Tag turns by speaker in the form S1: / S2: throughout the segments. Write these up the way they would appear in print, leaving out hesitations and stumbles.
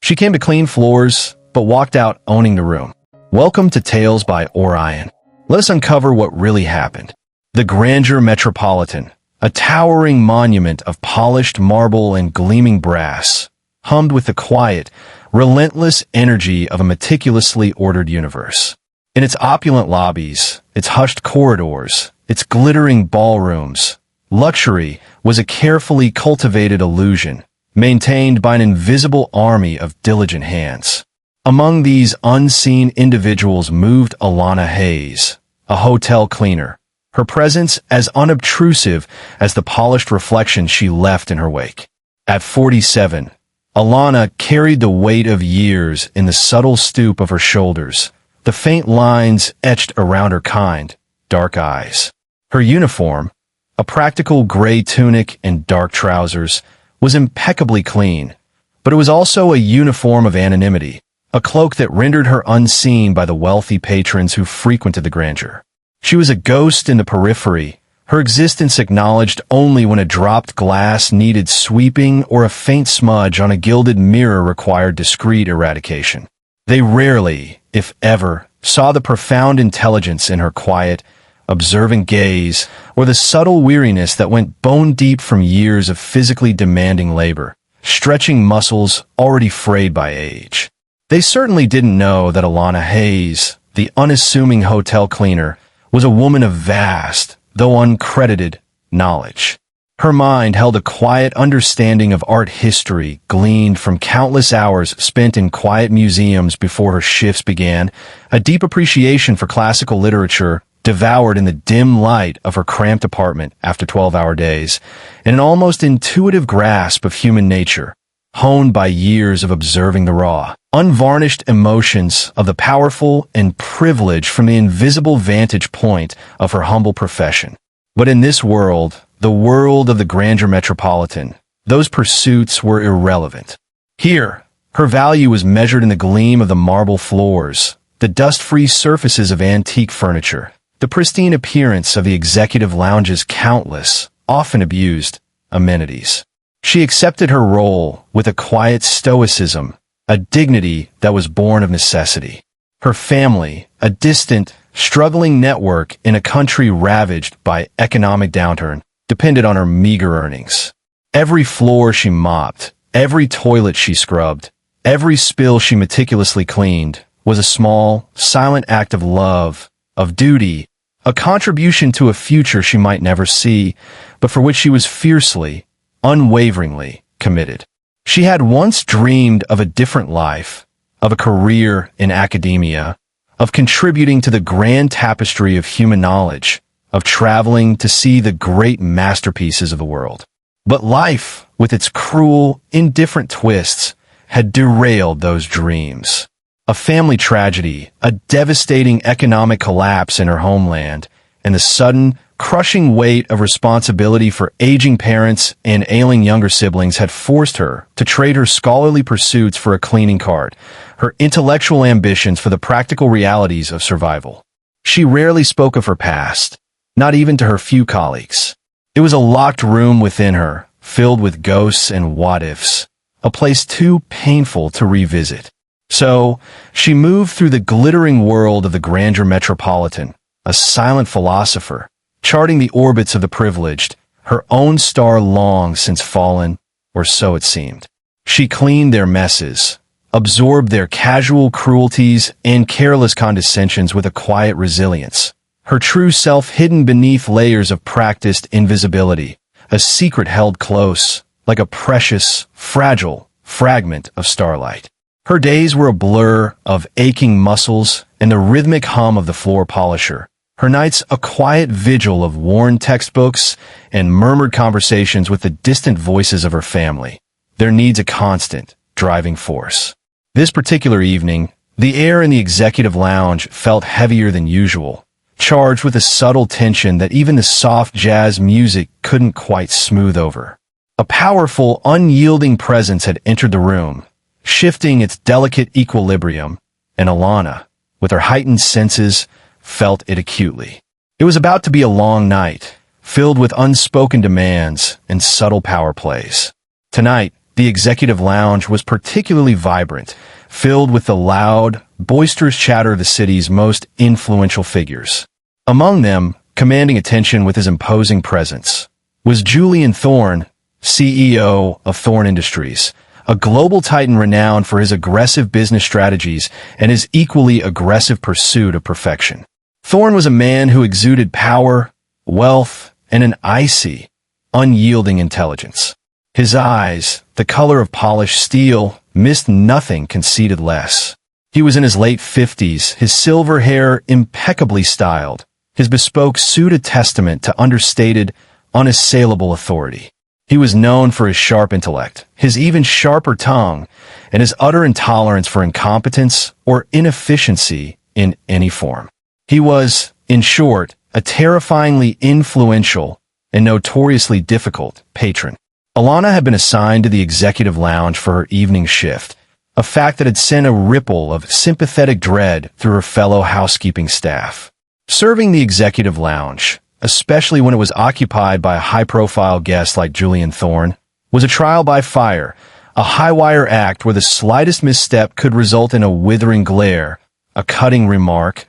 S1: She came to clean floors, but walked out owning the room. Welcome to Tales by Orion. Let us uncover what really happened. The Grandeur Metropolitan, a towering monument of polished marble and gleaming brass, hummed with the quiet, relentless energy of a meticulously ordered universe. In its opulent lobbies, its hushed corridors, its glittering ballrooms, luxury was a carefully cultivated illusion, maintained by an invisible army of diligent hands. Among these unseen individuals moved Alana Hayes, a hotel cleaner, her presence as unobtrusive as the polished reflection she left in her wake. At 47, Alana carried the weight of years in the subtle stoop of her shoulders, the faint lines etched around her kind, dark eyes. Her uniform, a practical gray tunic and dark trousers, was impeccably clean, but it was also a uniform of anonymity, a cloak that rendered her unseen by the wealthy patrons who frequented the grandeur. She was a ghost in the periphery, her existence acknowledged only when a dropped glass needed sweeping or a faint smudge on a gilded mirror required discreet eradication. They rarely, if ever, saw the profound intelligence in her quiet, observant gaze, or the subtle weariness that went bone-deep from years of physically demanding labor, stretching muscles already frayed by age. They certainly didn't know that Alana Hayes, the unassuming hotel cleaner, was a woman of vast, though uncredited, knowledge. Her mind held a quiet understanding of art history gleaned from countless hours spent in quiet museums before her shifts began, a deep appreciation for classical literature devoured in the dim light of her cramped apartment after 12-hour days, and an almost intuitive grasp of human nature, honed by years of observing the raw, unvarnished emotions of the powerful and privileged from the invisible vantage point of her humble profession. But in this world, the world of the Grandeur Metropolitan, those pursuits were irrelevant. Here, her value was measured in the gleam of the marble floors, the dust-free surfaces of antique furniture, the pristine appearance of the executive lounge's countless, often abused, amenities. She accepted her role with a quiet stoicism, a dignity that was born of necessity. Her family, a distant, struggling network in a country ravaged by economic downturn, depended on her meager earnings. Every floor she mopped, every toilet she scrubbed, every spill she meticulously cleaned was a small, silent act of love, of duty, a contribution to a future she might never see, but for which she was fiercely, unwaveringly committed. She had once dreamed of a different life, of a career in academia, of contributing to the grand tapestry of human knowledge, of traveling to see the great masterpieces of the world. But life, with its cruel, indifferent twists, had derailed those dreams. A family tragedy, a devastating economic collapse in her homeland, and the sudden, crushing weight of responsibility for aging parents and ailing younger siblings had forced her to trade her scholarly pursuits for a cleaning card, her intellectual ambitions for the practical realities of survival. She rarely spoke of her past, not even to her few colleagues. It was a locked room within her, filled with ghosts and what-ifs, a place too painful to revisit. So, she moved through the glittering world of the Grandeur Metropolitan, a silent philosopher, charting the orbits of the privileged, her own star long since fallen, or so it seemed. She cleaned their messes, absorbed their casual cruelties and careless condescensions with a quiet resilience, her true self hidden beneath layers of practiced invisibility, a secret held close, like a precious, fragile fragment of starlight. Her days were a blur of aching muscles and the rhythmic hum of the floor polisher, her nights a quiet vigil of worn textbooks and murmured conversations with the distant voices of her family, their needs a constant, driving force. This particular evening, the air in the executive lounge felt heavier than usual, charged with a subtle tension that even the soft jazz music couldn't quite smooth over. A powerful, unyielding presence had entered the room, shifting its delicate equilibrium, and Alana, with her heightened senses, felt it acutely. It was about to be a long night, filled with unspoken demands and subtle power plays. Tonight, The executive lounge was particularly vibrant, filled with the loud, boisterous chatter of the city's most influential figures. Among them, commanding attention with his imposing presence, was Julian Thorne, CEO of Thorne Industries, a global titan renowned for his aggressive business strategies and his equally aggressive pursuit of perfection. Thorne was a man who exuded power, wealth, and an icy, unyielding intelligence. His eyes, the color of polished steel, missed nothing conceded less. He was in his late 50s, his silver hair impeccably styled, his bespoke suit a testament to understated, unassailable authority. He was known for his sharp intellect, his even sharper tongue, and his utter intolerance for incompetence or inefficiency in any form. He was, in short, a terrifyingly influential and notoriously difficult patron. Alana had been assigned to the executive lounge for her evening shift, a fact that had sent a ripple of sympathetic dread through her fellow housekeeping staff. Serving the executive lounge, especially when it was occupied by a high-profile guest like Julian Thorne, was a trial by fire, a high-wire act where the slightest misstep could result in a withering glare, a cutting remark,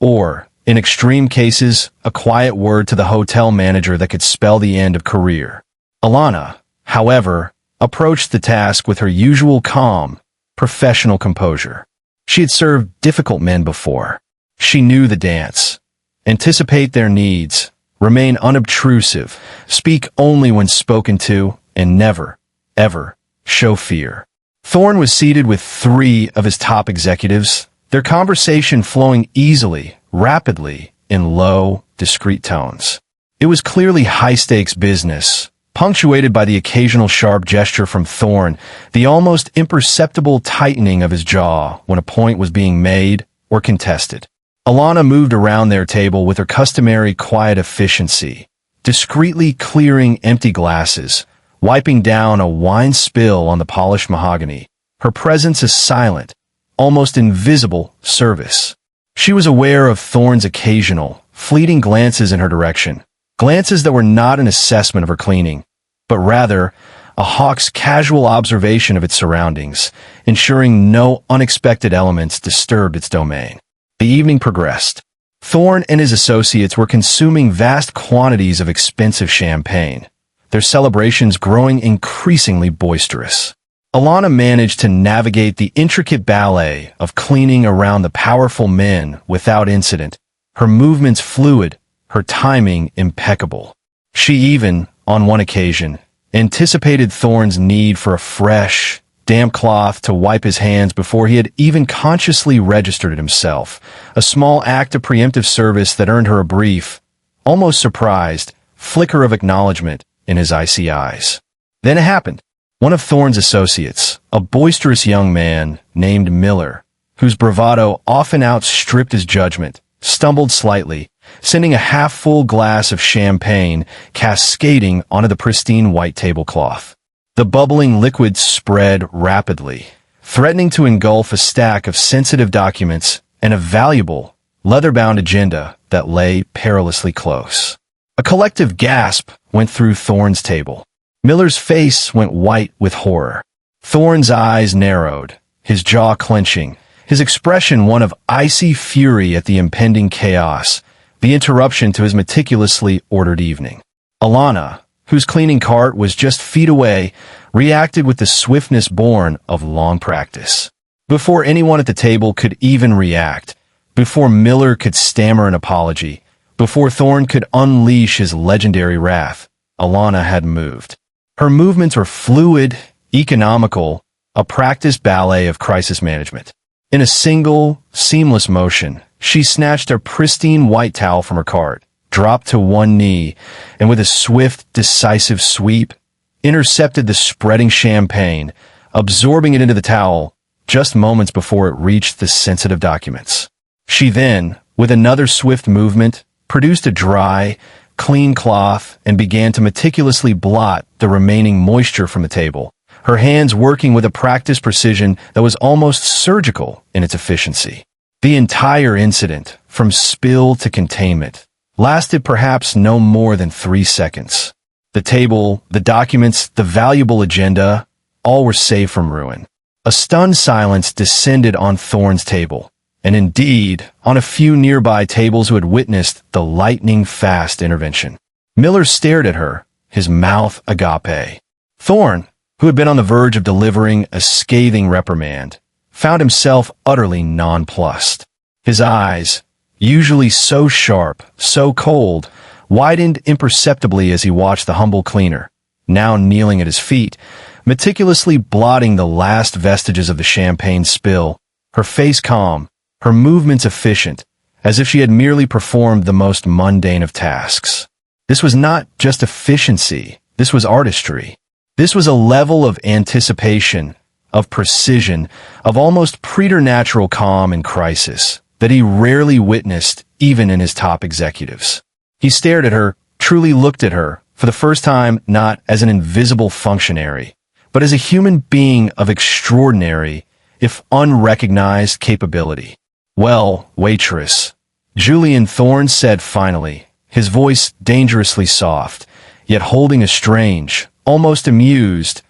S1: or, in extreme cases, a quiet word to the hotel manager that could spell the end of career. Alana, however, approached the task with her usual calm, professional composure. She had served difficult men before. She knew the dance. Anticipate their needs, remain unobtrusive, speak only when spoken to, and never, ever, show fear. Thorne was seated with 3 of his top executives, their conversation flowing easily, rapidly, in low, discreet tones. It was clearly high-stakes business, punctuated by the occasional sharp gesture from Thorne, the almost imperceptible tightening of his jaw when a point was being made or contested. Alana moved around their table with her customary quiet efficiency, discreetly clearing empty glasses, wiping down a wine spill on the polished mahogany, her presence a silent, almost invisible service. She was aware of Thorne's occasional, fleeting glances in her direction, glances that were not an assessment of her cleaning, but rather a hawk's casual observation of its surroundings, ensuring no unexpected elements disturbed its domain. The evening progressed. Thorne and his associates were consuming vast quantities of expensive champagne, their celebrations growing increasingly boisterous. Alana managed to navigate the intricate ballet of cleaning around the powerful men without incident, her movements fluid, her timing impeccable. She even, on one occasion, anticipated Thorne's need for a fresh, damp cloth to wipe his hands before he had even consciously registered it himself, a small act of preemptive service that earned her a brief, almost surprised, flicker of acknowledgement in his icy eyes. Then it happened. One of Thorne's associates, a boisterous young man named Miller, whose bravado often outstripped his judgment, stumbled slightly, sending a half-full glass of champagne cascading onto the pristine white tablecloth. The bubbling liquid spread rapidly, threatening to engulf a stack of sensitive documents and a valuable, leather-bound agenda that lay perilously close. A collective gasp went through Thorne's table. Miller's face went white with horror. Thorne's eyes narrowed, his jaw clenching, his expression one of icy fury at the impending chaos, the interruption to his meticulously ordered evening. Alana, whose cleaning cart was just feet away, reacted with the swiftness born of long practice. Before anyone at the table could even react, before Miller could stammer an apology, before Thorne could unleash his legendary wrath, Alana had moved. Her movements were fluid, economical, a practiced ballet of crisis management. In a single, seamless motion, she snatched a pristine white towel from her cart, dropped to one knee, and with a swift, decisive sweep, intercepted the spreading champagne, absorbing it into the towel just moments before it reached the sensitive documents. She then, with another swift movement, produced a dry, clean cloth and began to meticulously blot the remaining moisture from the table, her hands working with a practiced precision that was almost surgical in its efficiency. The entire incident, from spill to containment, lasted perhaps no more than 3 seconds. The table, the documents, the valuable agenda, all were saved from ruin. A stunned silence descended on Thorne's table, and indeed on a few nearby tables who had witnessed the lightning-fast intervention. Miller stared at her, his mouth agape. Thorne, who had been on the verge of delivering a scathing reprimand, found himself utterly nonplussed. His eyes, usually so sharp, so cold, widened imperceptibly as he watched the humble cleaner, now kneeling at his feet, meticulously blotting the last vestiges of the champagne spill, her face calm, her movements efficient, as if she had merely performed the most mundane of tasks. This was not just efficiency, this was artistry. This was a level of anticipation, of precision, of almost preternatural calm in crisis that he rarely witnessed even in his top executives. He stared at her, truly looked at her, for the first time not as an invisible functionary, but as a human being of extraordinary, if unrecognized capability. "Well, waitress," Julian Thorne said finally, his voice dangerously soft, yet holding a strange, almost amused,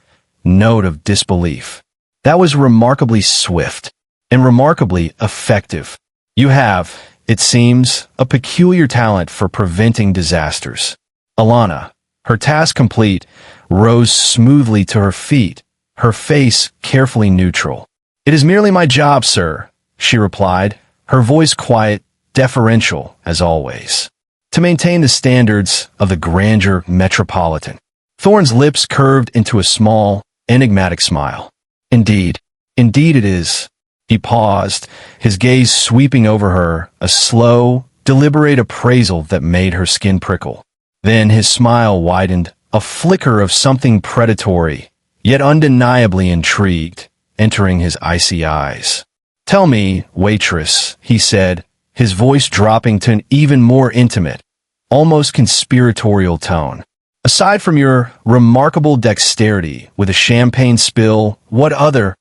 S1: note of disbelief. "That was remarkably swift, and remarkably effective. You have, it seems, a peculiar talent for preventing disasters." Alana, her task complete, rose smoothly to her feet, her face carefully neutral. "It is merely my job, sir," she replied, her voice quiet, deferential as always, "to maintain the standards of the grandeur metropolitan." Thorne's lips curved into a small, enigmatic smile. Indeed it is." He paused, his gaze sweeping over her, a slow, deliberate appraisal that made her skin prickle. Then his smile widened, a flicker of something predatory, yet undeniably intrigued, entering his icy eyes. "Tell me, waitress," he said, his voice dropping to an even more intimate, almost conspiratorial tone. "Aside from your remarkable dexterity with a champagne spill, what other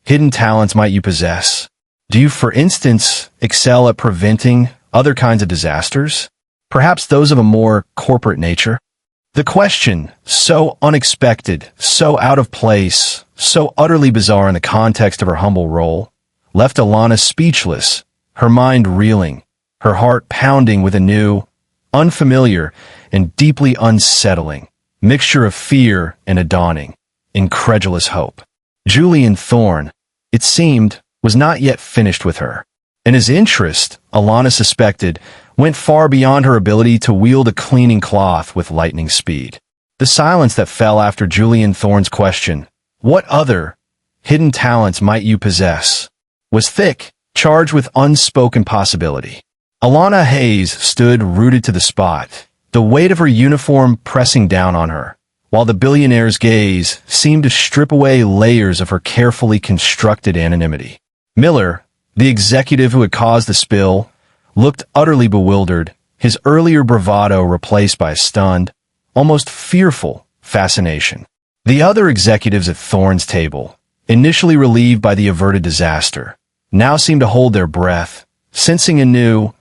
S1: hidden talents might you possess? Do you, for instance, excel at preventing other kinds of disasters? Perhaps those of a more corporate nature?" The question, so unexpected, so out of place, so utterly bizarre in the context of her humble role, left Alana speechless, her mind reeling, her heart pounding with a new, unfamiliar, and deeply unsettling mixture of fear and a dawning, incredulous hope. Julian Thorne, it seemed, was not yet finished with her, and his interest, Alana suspected, went far beyond her ability to wield a cleaning cloth with lightning speed. The silence that fell after Julian Thorne's question, "What other hidden talents might you possess?" was thick, charged with unspoken possibility. Alana Hayes stood rooted to the spot, the weight of her uniform pressing down on her, while the billionaire's gaze seemed to strip away layers of her carefully constructed anonymity. Miller, the executive who had caused the spill, looked utterly bewildered, his earlier bravado replaced by a stunned, almost fearful fascination. The other executives at Thorne's table, initially relieved by the averted disaster, now seemed to hold their breath, sensing a new,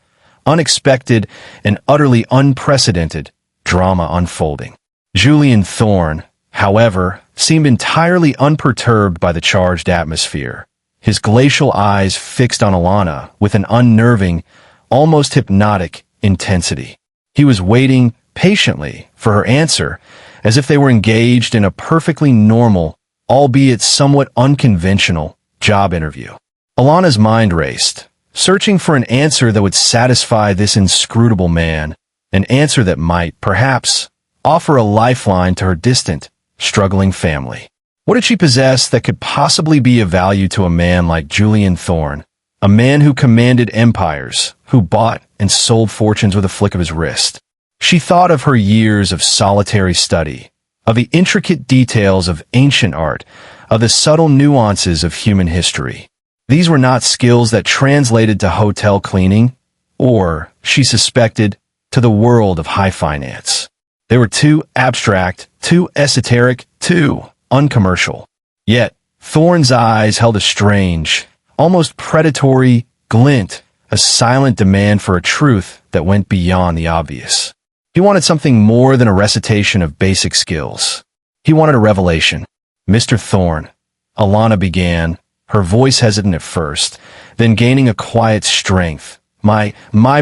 S1: unexpected, and utterly unprecedented drama unfolding. Julian Thorne, however, seemed entirely unperturbed by the charged atmosphere, his glacial eyes fixed on Alana with an unnerving, almost hypnotic intensity. He was waiting patiently for her answer, as if they were engaged in a perfectly normal, albeit somewhat unconventional, job interview. Alana's mind raced, searching for an answer that would satisfy this inscrutable man, an answer that might, perhaps, offer a lifeline to her distant, struggling family. What did she possess that could possibly be of value to a man like Julian Thorne, a man who commanded empires, who bought and sold fortunes with a flick of his wrist? She thought of her years of solitary study, of the intricate details of ancient art, of the subtle nuances of human history. These were not skills that translated to hotel cleaning, or, she suspected, to the world of high finance. They were too abstract, too esoteric, too uncommercial. Yet, Thorne's eyes held a strange, almost predatory glint, a silent demand for a truth that went beyond the obvious. He wanted something more than a recitation of basic skills. He wanted a revelation. Mr. Thorne, Alana began, her voice hesitant at first, then gaining a quiet strength. My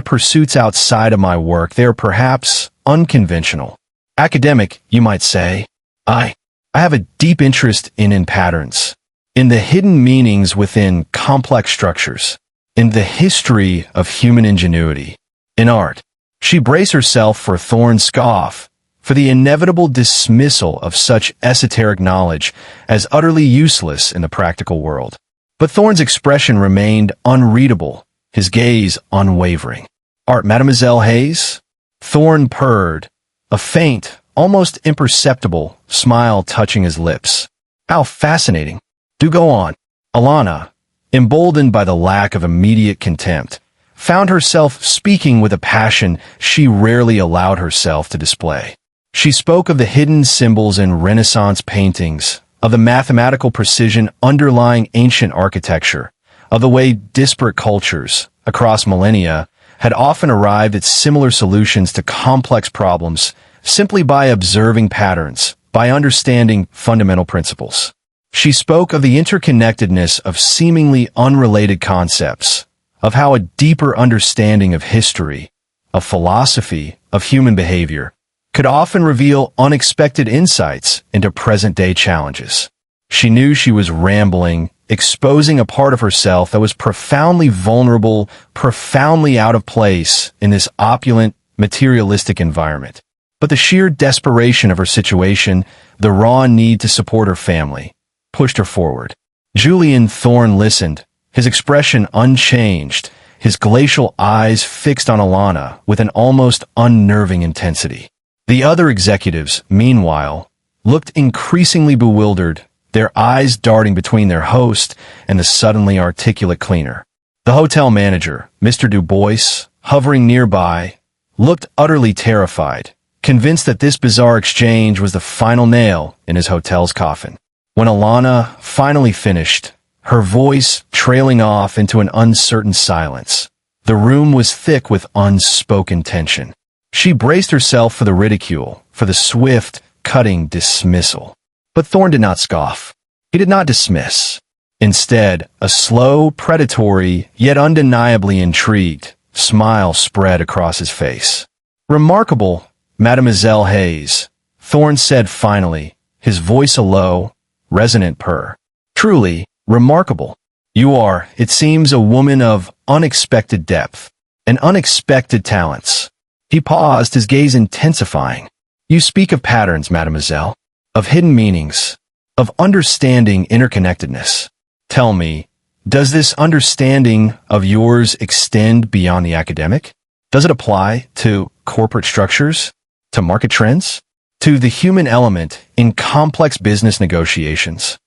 S1: pursuits outside of my work, they are perhaps unconventional. Academic, you might say. I have a deep interest in patterns, in the hidden meanings within complex structures, in the history of human ingenuity, in art. She braced herself for Thorne's scoff, for the inevitable dismissal of such esoteric knowledge as utterly useless in the practical world. But Thorne's expression remained unreadable, his gaze unwavering. Art, Mademoiselle Hayes? Thorne purred, a faint, almost imperceptible smile touching his lips. How fascinating. Do go on. Alana, emboldened by the lack of immediate contempt, found herself speaking with a passion she rarely allowed herself to display. She spoke of the hidden symbols in Renaissance paintings, of the mathematical precision underlying ancient architecture, of the way disparate cultures, across millennia, had often arrived at similar solutions to complex problems simply by observing patterns, by understanding fundamental principles. She spoke of the interconnectedness of seemingly unrelated concepts, of how a deeper understanding of history, of philosophy, of human behavior, could often reveal unexpected insights into present-day challenges. She knew she was rambling, exposing a part of herself that was profoundly vulnerable, profoundly out of place in this opulent, materialistic environment. But the sheer desperation of her situation, the raw need to support her family, pushed her forward. Julian Thorne listened, his expression unchanged, his glacial eyes fixed on Alana with an almost unnerving intensity. The other executives, meanwhile, looked increasingly bewildered, their eyes darting between their host and the suddenly articulate cleaner. The hotel manager, Mr. Du Bois, hovering nearby, looked utterly terrified, convinced that this bizarre exchange was the final nail in his hotel's coffin. When Alana finally finished, her voice trailing off into an uncertain silence, the room was thick with unspoken tension. She braced herself for the ridicule, for the swift, cutting dismissal. But Thorne did not scoff. He did not dismiss. Instead, a slow, predatory, yet undeniably intrigued, smile spread across his face. Remarkable, Mademoiselle Hayes, Thorne said finally, his voice a low, resonant purr. Truly, remarkable. You are, it seems, a woman of unexpected depth and unexpected talents. He paused, his gaze intensifying. You speak of patterns, mademoiselle, of hidden meanings, of understanding interconnectedness. Tell me, does this understanding of yours extend beyond the academic? Does it apply to corporate structures, to market trends, to the human element in complex business negotiations?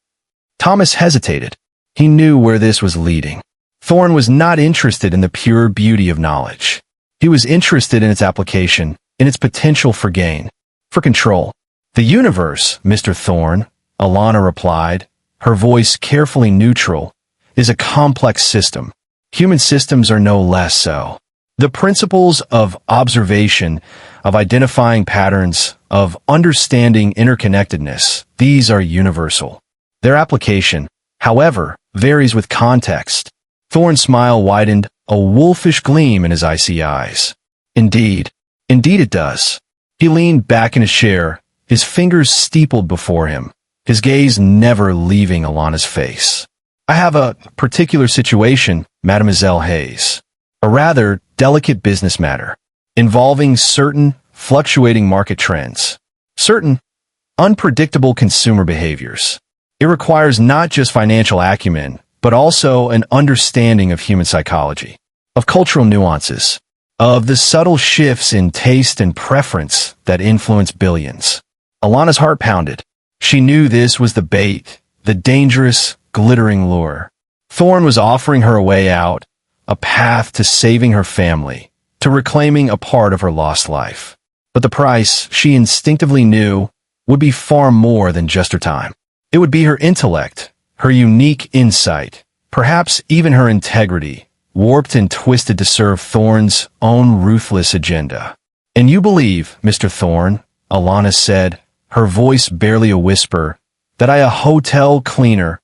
S1: Thomas hesitated. He knew where this was leading. Thorne was not interested in the pure beauty of knowledge. He was interested in its application, in its potential for gain, for control. The universe, Mr. Thorne, Alana replied, her voice carefully neutral, is a complex system. Human systems are no less so. The principles of observation, of identifying patterns, of understanding interconnectedness, these are universal. Their application, however, varies with context. Thorne's smile widened, a wolfish gleam in his icy eyes. Indeed it does. He leaned back in his chair, his fingers steepled before him, his gaze never leaving Alana's face. I have a particular situation, Mademoiselle Hayes. A rather delicate business matter, involving certain fluctuating market trends, certain unpredictable consumer behaviors. It requires not just financial acumen, but also an understanding of human psychology, of cultural nuances, of the subtle shifts in taste and preference that influence billions. Alana's heart pounded. She knew this was the bait, the dangerous, glittering lure. Thorne was offering her a way out, a path to saving her family, to reclaiming a part of her lost life. But the price, she instinctively knew, would be far more than just her time. It would be her intellect, her unique insight, perhaps even her integrity, warped and twisted to serve Thorne's own ruthless agenda. And you believe, Mr. Thorne, Alana said, her voice barely a whisper, that I, a hotel cleaner,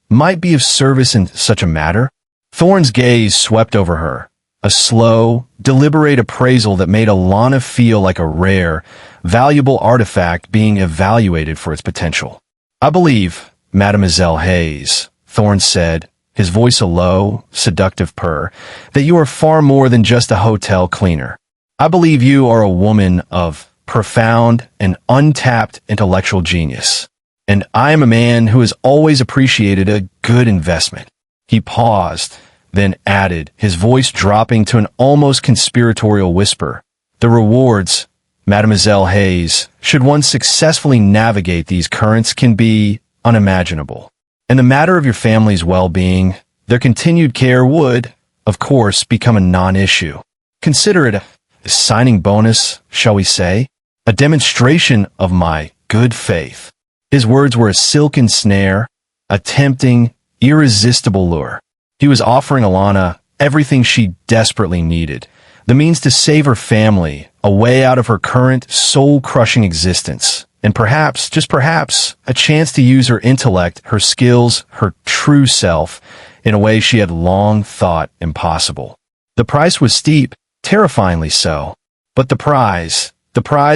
S1: might be of service in such a matter? Thorne's gaze swept over her, a slow, deliberate appraisal that made Alana feel like a rare, valuable artifact being evaluated for its potential. I believe, Mademoiselle Hayes, Thorne said, his voice a low, seductive purr, that you are far more than just a hotel cleaner. I believe you are a woman of profound and untapped intellectual genius. And I am a man who has always appreciated a good investment. He paused, then added, his voice dropping to an almost conspiratorial whisper. The rewards, Mademoiselle Hayes, should one successfully navigate these currents can be unimaginable. In the matter of your family's well-being, their continued care would, of course, become a non-issue. Consider it a signing bonus, shall we say? A demonstration of my good faith. His words were a silken snare, a tempting, irresistible lure. He was offering Alana everything she desperately needed, the means to save her family, a way out of her current soul-crushing existence, and perhaps, just perhaps, a chance to use her intellect, her skills, her true self, in a way she had long thought impossible. The price was steep, terrifyingly so, but the prize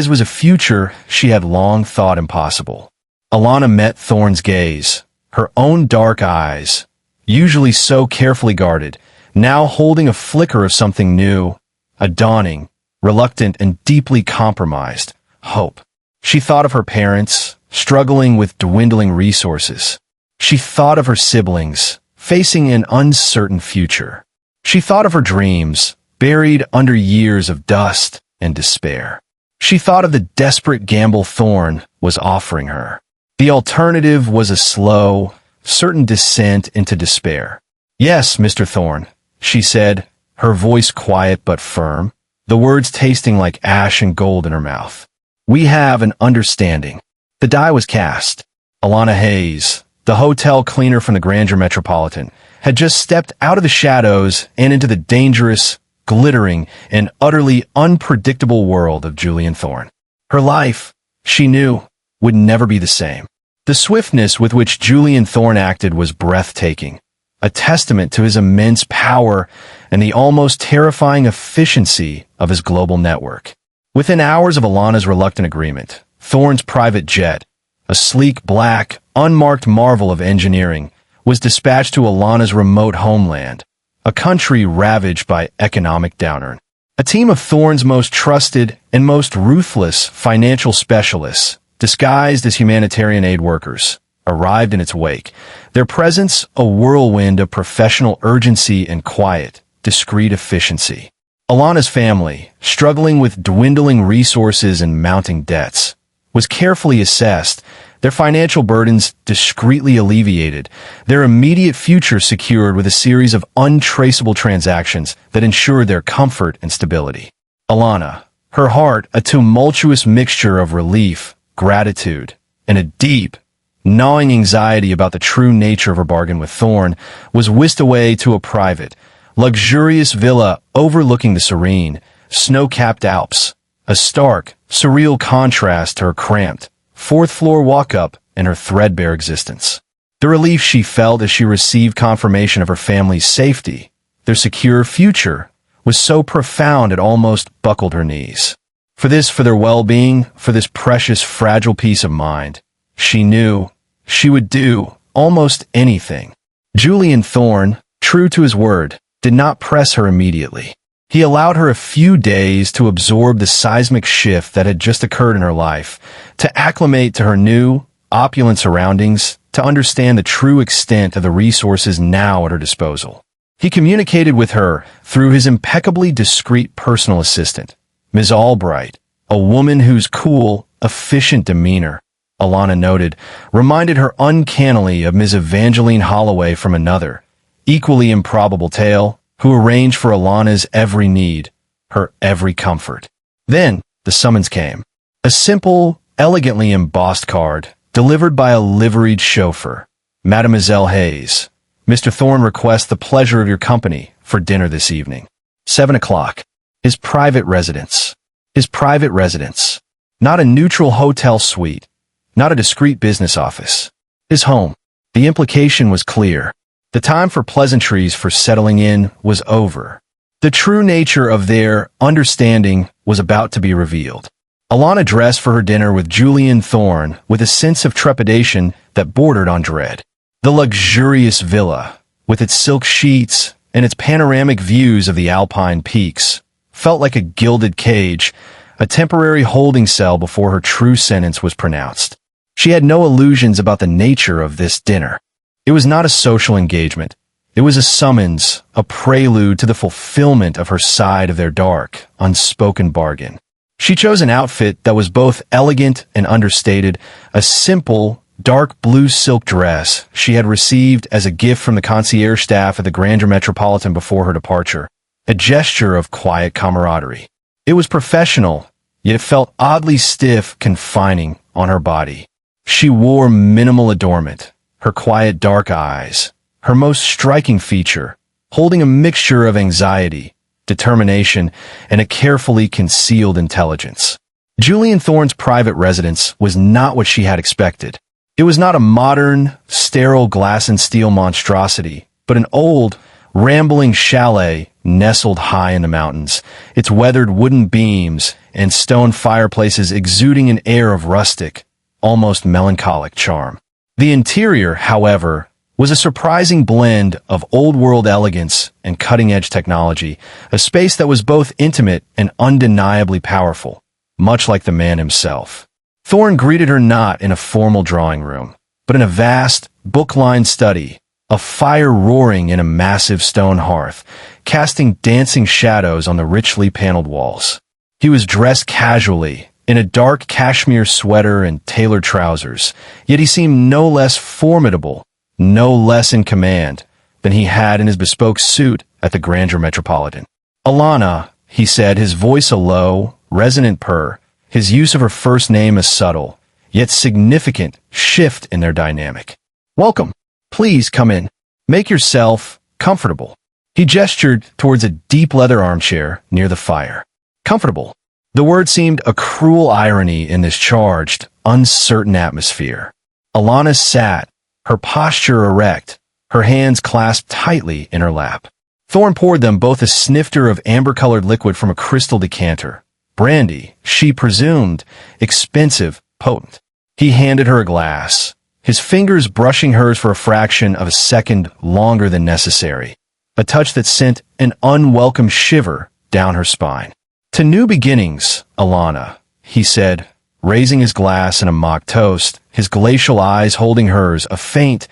S1: was a future she had long thought impossible. Alana met Thorne's gaze, her own dark eyes, usually so carefully guarded, now holding a flicker of something new, a dawning, reluctant and deeply compromised hope. She thought of her parents, struggling with dwindling resources. She thought of her siblings, facing an uncertain future. She thought of her dreams, buried under years of dust and despair. She thought of the desperate gamble Thorne was offering her. The alternative was a slow, certain descent into despair. Yes, Mr. Thorne, she said, her voice quiet but firm, the words tasting like ash and gold in her mouth. We have an understanding. The die was cast. Alana Hayes, the hotel cleaner from the Grandeur Metropolitan, had just stepped out of the shadows and into the dangerous, glittering, and utterly unpredictable world of Julian Thorne. Her life, she knew, would never be the same. The swiftness with which Julian Thorne acted was breathtaking, a testament to his immense power and the almost terrifying efficiency of his global network. Within hours of Alana's reluctant agreement, Thorne's private jet, a sleek, black, unmarked marvel of engineering, was dispatched to Alana's remote homeland, a country ravaged by economic downturn. A team of Thorne's most trusted and most ruthless financial specialists, disguised as humanitarian aid workers, arrived in its wake, their presence a whirlwind of professional urgency and quiet, discreet efficiency. Alana's family, struggling with dwindling resources and mounting debts, was carefully assessed, their financial burdens discreetly alleviated, their immediate future secured with a series of untraceable transactions that ensured their comfort and stability. Alana, her heart a tumultuous mixture of relief, gratitude, and a deep, gnawing anxiety about the true nature of her bargain with Thorne, was whisked away to a private, luxurious villa overlooking the serene, snow-capped Alps, a stark, surreal contrast to her cramped, fourth-floor walk-up and her threadbare existence. The relief she felt as she received confirmation of her family's safety, their secure future, was so profound it almost buckled her knees. For their well-being, for this precious, fragile peace of mind, she knew she would do almost anything. Julian Thorne, true to his word, did not press her immediately. He allowed her a few days to absorb the seismic shift that had just occurred in her life, to acclimate to her new, opulent surroundings, to understand the true extent of the resources now at her disposal. He communicated with her through his impeccably discreet personal assistant, Ms. Albright, a woman whose cool, efficient demeanor, Alana noted, reminded her uncannily of Ms. Evangeline Holloway from another, equally improbable tale, who arranged for Alana's every need, her every comfort. Then, the summons came. A simple, elegantly embossed card, delivered by a liveried chauffeur. Mademoiselle Hayes, Mr. Thorne requests the pleasure of your company for dinner this evening. 7 o'clock. His private residence. His private residence. Not a neutral hotel suite. Not a discreet business office. his home. The implication was clear. The time for pleasantries for settling in was over. The true nature of their understanding was about to be revealed. Alana dressed for her dinner with Julian Thorne with a sense of trepidation that bordered on dread. The luxurious villa, with its silk sheets and its panoramic views of the Alpine peaks, felt like a gilded cage, a temporary holding cell before her true sentence was pronounced. She had no illusions about the nature of this dinner. It was not a social engagement. It was a summons, a prelude to the fulfillment of her side of their dark, unspoken bargain. She chose an outfit that was both elegant and understated, a simple, dark blue silk dress she had received as a gift from the concierge staff at the Grandeur Metropolitan before her departure, a gesture of quiet camaraderie. It was professional, yet it felt oddly stiff, confining on her body. She wore minimal adornment, her quiet dark eyes, her most striking feature, holding a mixture of anxiety, determination, and a carefully concealed intelligence. Julian Thorne's private residence was not what she had expected. It was not a modern, sterile glass and steel monstrosity, but an old, rambling chalet nestled high in the mountains, its weathered wooden beams and stone fireplaces exuding an air of rustic, almost melancholic charm. The interior, however, was a surprising blend of old-world elegance and cutting-edge technology, a space that was both intimate and undeniably powerful, much like the man himself. Thorne greeted her not in a formal drawing room, but in a vast, book-lined study, a fire roaring in a massive stone hearth, casting dancing shadows on the richly paneled walls. He was dressed casually, in a dark cashmere sweater and tailored trousers, yet he seemed no less formidable, no less in command, than he had in his bespoke suit at the Grandeur Metropolitan. "Alana," he said, his voice a low, resonant purr, his use of her first name a subtle, yet significant shift in their dynamic. "Welcome. Please come in. Make yourself comfortable." He gestured towards a deep leather armchair near the fire. Comfortable. The word seemed a cruel irony in this charged, uncertain atmosphere. Alana sat, her posture erect, her hands clasped tightly in her lap. Thorne poured them both a snifter of amber-colored liquid from a crystal decanter. Brandy, she presumed, expensive, potent. He handed her a glass, his fingers brushing hers for a fraction of a second longer than necessary, a touch that sent an unwelcome shiver down her spine. "To new beginnings, Alana," he said, raising his glass in a mock toast, his glacial eyes holding hers, a faint,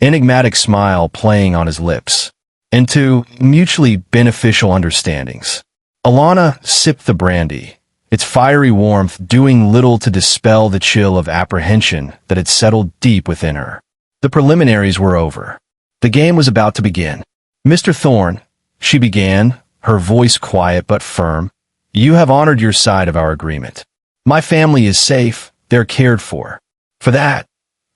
S1: enigmatic smile playing on his lips. "And to mutually beneficial understandings." Alana sipped the brandy, its fiery warmth doing little to dispel the chill of apprehension that had settled deep within her. The preliminaries were over. The game was about to begin. "Mr. Thorne," she began, her voice quiet but firm, "you have honored your side of our agreement. My family is safe, they're cared for. For that,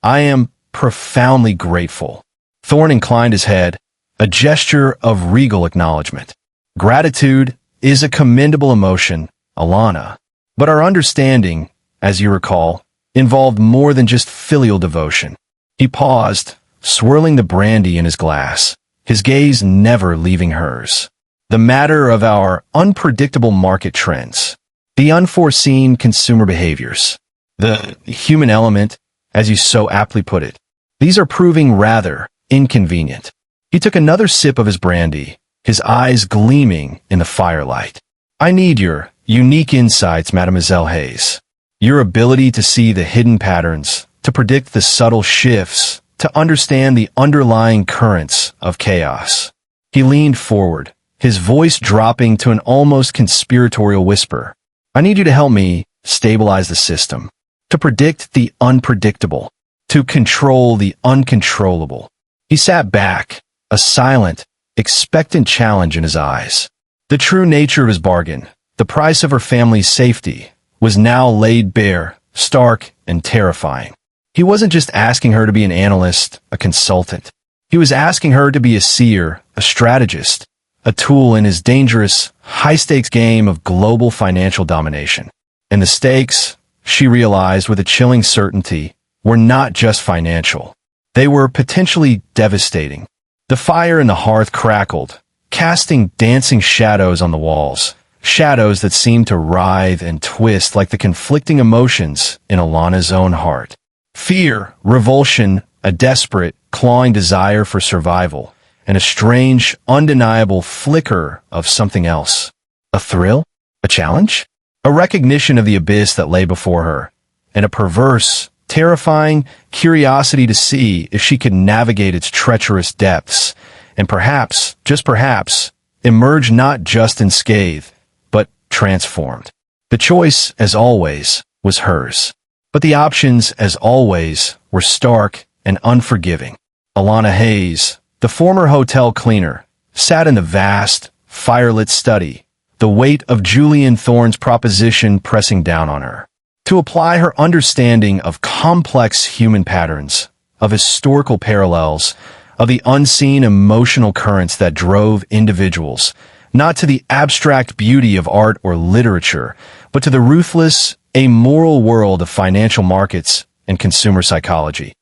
S1: I am profoundly grateful." Thorne inclined his head, a gesture of regal acknowledgement. "Gratitude is a commendable emotion, Alana. But our understanding, as you recall, involved more than just filial devotion." He paused, swirling the brandy in his glass, his gaze never leaving hers. "The matter of our unpredictable market trends, the unforeseen consumer behaviors, the human element, as you so aptly put it, these are proving rather inconvenient." He took another sip of his brandy, his eyes gleaming in the firelight. "I need your unique insights, Mademoiselle Hayes. Your ability to see the hidden patterns, to predict the subtle shifts, to understand the underlying currents of chaos." He leaned forward, his voice dropping to an almost conspiratorial whisper. "I need you to help me stabilize the system, to predict the unpredictable, to control the uncontrollable." He sat back, a silent, expectant challenge in his eyes. The true nature of his bargain, the price of her family's safety, was now laid bare, stark and terrifying. He wasn't just asking her to be an analyst, a consultant. He was asking her to be a seer, a strategist, a tool in his dangerous, high-stakes game of global financial domination. And the stakes, she realized with a chilling certainty, were not just financial. They were potentially devastating. The fire in the hearth crackled, casting dancing shadows on the walls, shadows that seemed to writhe and twist like the conflicting emotions in Alana's own heart. Fear, revulsion, a desperate, clawing desire for survival, and a strange, undeniable flicker of something else. A thrill? A challenge? A recognition of the abyss that lay before her, and a perverse, terrifying curiosity to see if she could navigate its treacherous depths, and perhaps, just perhaps, emerge not just unscathed, but transformed. The choice, as always, was hers. But the options, as always, were stark and unforgiving. Alana Hayes, the former hotel cleaner, sat in the vast, firelit study, the weight of Julian Thorne's proposition pressing down on her. To apply her understanding of complex human patterns, of historical parallels, of the unseen emotional currents that drove individuals, not to the abstract beauty of art or literature, but to the ruthless, amoral world of financial markets and consumer psychology.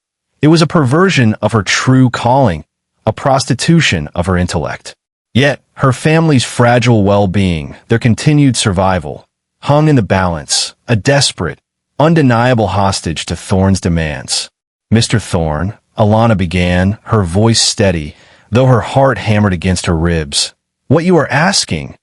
S1: It was a perversion of her true calling, a prostitution of her intellect. Yet, her family's fragile well-being, their continued survival, hung in the balance, a desperate, undeniable hostage to Thorne's demands. "Mr. Thorne," Alana began, her voice steady, though her heart hammered against her ribs. "What you are asking,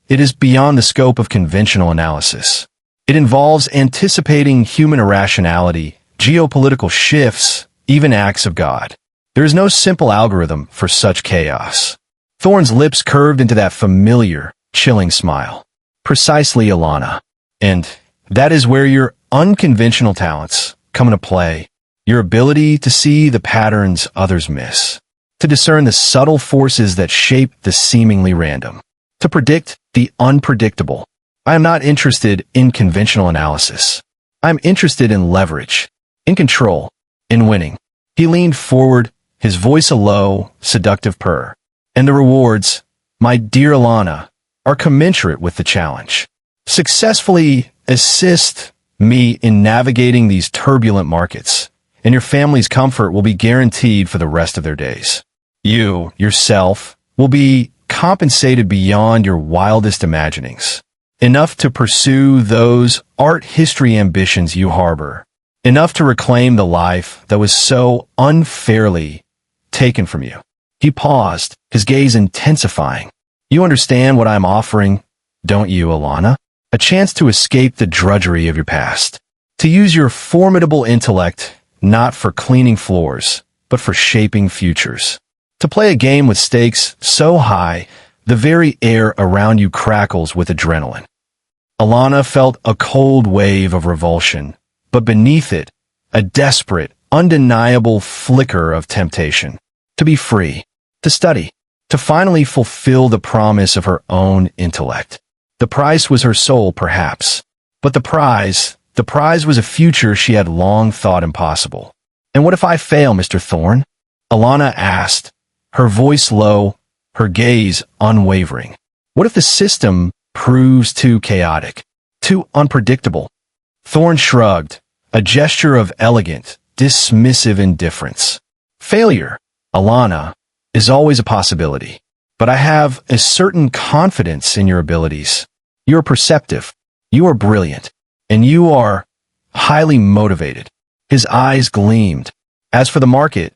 S1: it is beyond the scope of conventional analysis. It involves anticipating human irrationality, geopolitical shifts, even acts of God. There is no simple algorithm for such chaos." Thorne's lips curved into that familiar, chilling smile. "Precisely, Alana. And that is where your unconventional talents come into play. Your ability to see the patterns others miss, to discern the subtle forces that shape the seemingly random, to predict the unpredictable. I am not interested in conventional analysis. I am interested in leverage, in control, in winning." He leaned forward, his voice a low, seductive purr. "And the rewards, my dear Alana, are commensurate with the challenge. Successfully assist me in navigating these turbulent markets, and your family's comfort will be guaranteed for the rest of their days. You, yourself, will be compensated beyond your wildest imaginings. Enough to pursue those art history ambitions you harbor. Enough to reclaim the life that was so unfairly taken from you." He paused, his gaze intensifying. "You understand what I'm offering, don't you, Alana? A chance to escape the drudgery of your past. To use your formidable intellect not for cleaning floors, but for shaping futures. To play a game with stakes so high, the very air around you crackles with adrenaline." Alana felt a cold wave of revulsion, but beneath it, a desperate, undeniable flicker of temptation. To be free, to study, to finally fulfill the promise of her own intellect. The price was her soul, perhaps, but the prize was a future she had long thought impossible. "And what if I fail, Mr. Thorne?" Alana asked, her voice low, her gaze unwavering. "What if the system proves too chaotic, too unpredictable?" Thorne shrugged, a gesture of elegant, dismissive indifference. "Failure, Alana, is always a possibility, but I have a certain confidence in your abilities. You are perceptive, you are brilliant, and you are highly motivated." His eyes gleamed. "As for the market,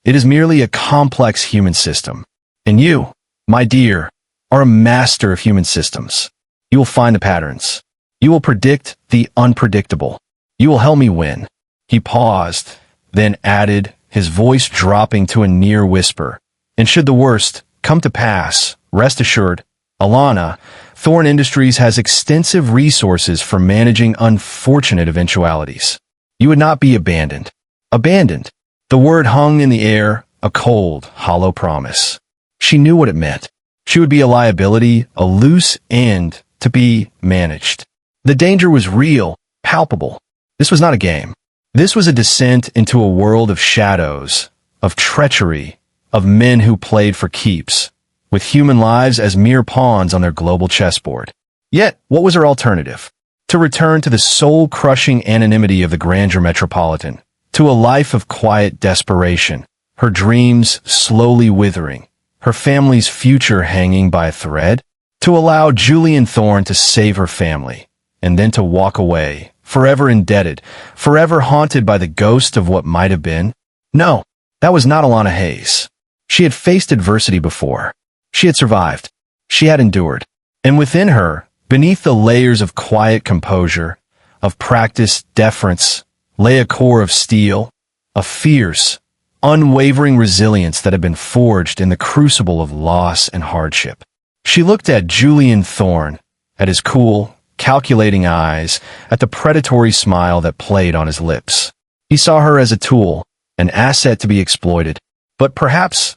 S1: it is merely a complex human system. And you, my dear, are a master of human systems. You will find the patterns. You will predict the unpredictable. You will help me win." He paused, then added, his voice dropping to a near whisper, "And should the worst come to pass, rest assured, Alana, Thorne Industries has extensive resources for managing unfortunate eventualities. You would not be abandoned." Abandoned. The word hung in the air, a cold, hollow promise. She knew what it meant. She would be a liability, a loose end to be managed. The danger was real, palpable. This was not a game. This was a descent into a world of shadows, of treachery, of men who played for keeps, with human lives as mere pawns on their global chessboard. Yet, what was her alternative? To return to the soul-crushing anonymity of the grandeur metropolitan, to a life of quiet desperation, her dreams slowly withering, her family's future hanging by a thread, to allow Julian Thorne to save her family, and then to walk away, forever indebted, forever haunted by the ghost of what might have been? No, that was not Alana Hayes. She had faced adversity before. She had survived. She had endured. And within her, beneath the layers of quiet composure, of practiced deference, lay a core of steel, a fierce, unwavering resilience that had been forged in the crucible of loss and hardship. She looked at Julian Thorne, at his cool, calculating eyes, at the predatory smile that played on his lips. He saw her as a tool, an asset to be exploited. But perhaps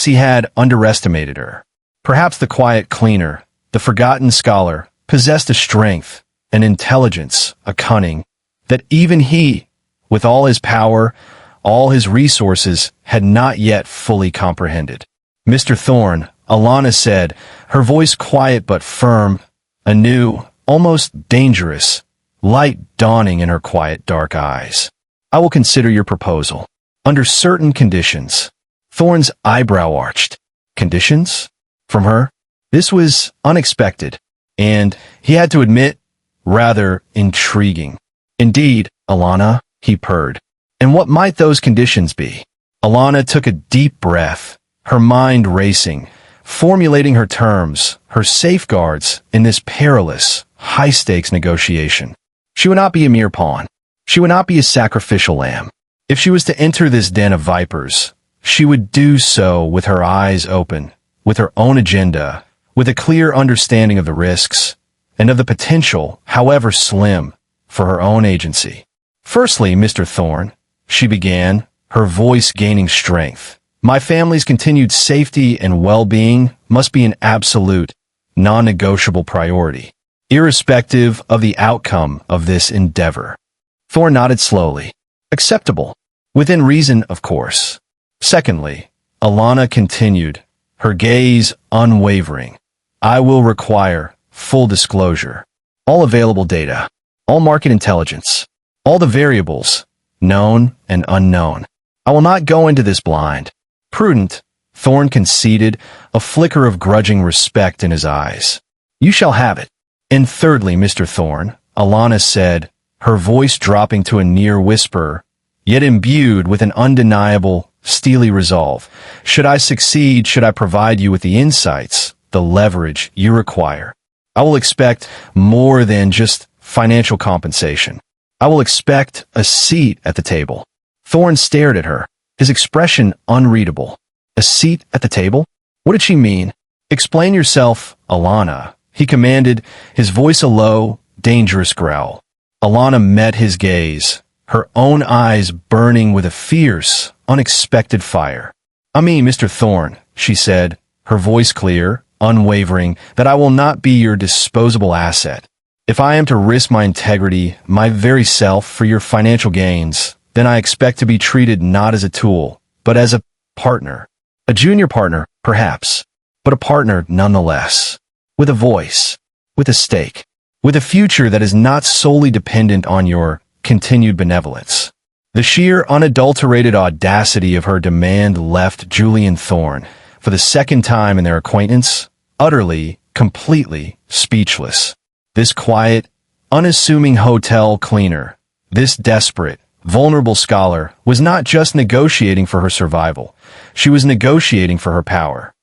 S1: he had underestimated her. Perhaps the quiet cleaner, the forgotten scholar, possessed a strength, an intelligence, a cunning, that even he, with all his power, all his resources, had not yet fully comprehended. "Mr. Thorne," Alana said, her voice quiet but firm, a new, almost dangerous, light dawning in her quiet dark eyes. "I will consider your proposal. Under certain conditions." Thorne's eyebrow arched. Conditions? From her? This was unexpected, and, he had to admit, rather intriguing. "Indeed, Alana," he purred. "And what might those conditions be?" Alana took a deep breath, her mind racing, formulating her terms, her safeguards in this perilous, high-stakes negotiation. She would not be a mere pawn. She would not be a sacrificial lamb. If she was to enter this den of vipers, she would do so with her eyes open, with her own agenda, with a clear understanding of the risks, and of the potential, however slim, for her own agency. "Firstly, Mr. Thorne," she began, her voice gaining strength, "my family's continued safety and well-being must be an absolute, non-negotiable priority, irrespective of the outcome of this endeavor." Thorne nodded slowly. "Acceptable. Within reason, of course." "Secondly," Alana continued, her gaze unwavering, "I will require full disclosure. All available data, all market intelligence, all the variables, known and unknown. I will not go into this blind." "Prudent," Thorne conceded, a flicker of grudging respect in his eyes. "You shall have it." "And thirdly, Mr. Thorne," Alana said, her voice dropping to a near whisper, yet imbued with an undeniable, steely resolve, "should I succeed, should I provide you with the insights, the leverage you require, I will expect more than just financial compensation. I will expect a seat at the table." Thorne stared at her, his expression unreadable. A seat at the table? What did she mean? "Explain yourself, Alana," he commanded, his voice a low, dangerous growl. Alana met his gaze, her own eyes burning with a fierce, unexpected fire. "I mean, Mr. Thorne," she said, her voice clear, unwavering, "that I will not be your disposable asset. If I am to risk my integrity, my very self, for your financial gains, then I expect to be treated not as a tool, but as a partner. A junior partner, perhaps, but a partner nonetheless. With a voice, with a stake, with a future that is not solely dependent on your continued benevolence." The sheer, unadulterated audacity of her demand left Julian Thorne, for the second time in their acquaintance, utterly, completely speechless. This quiet, unassuming hotel cleaner, this desperate, vulnerable scholar, was not just negotiating for her survival. She was negotiating for her power.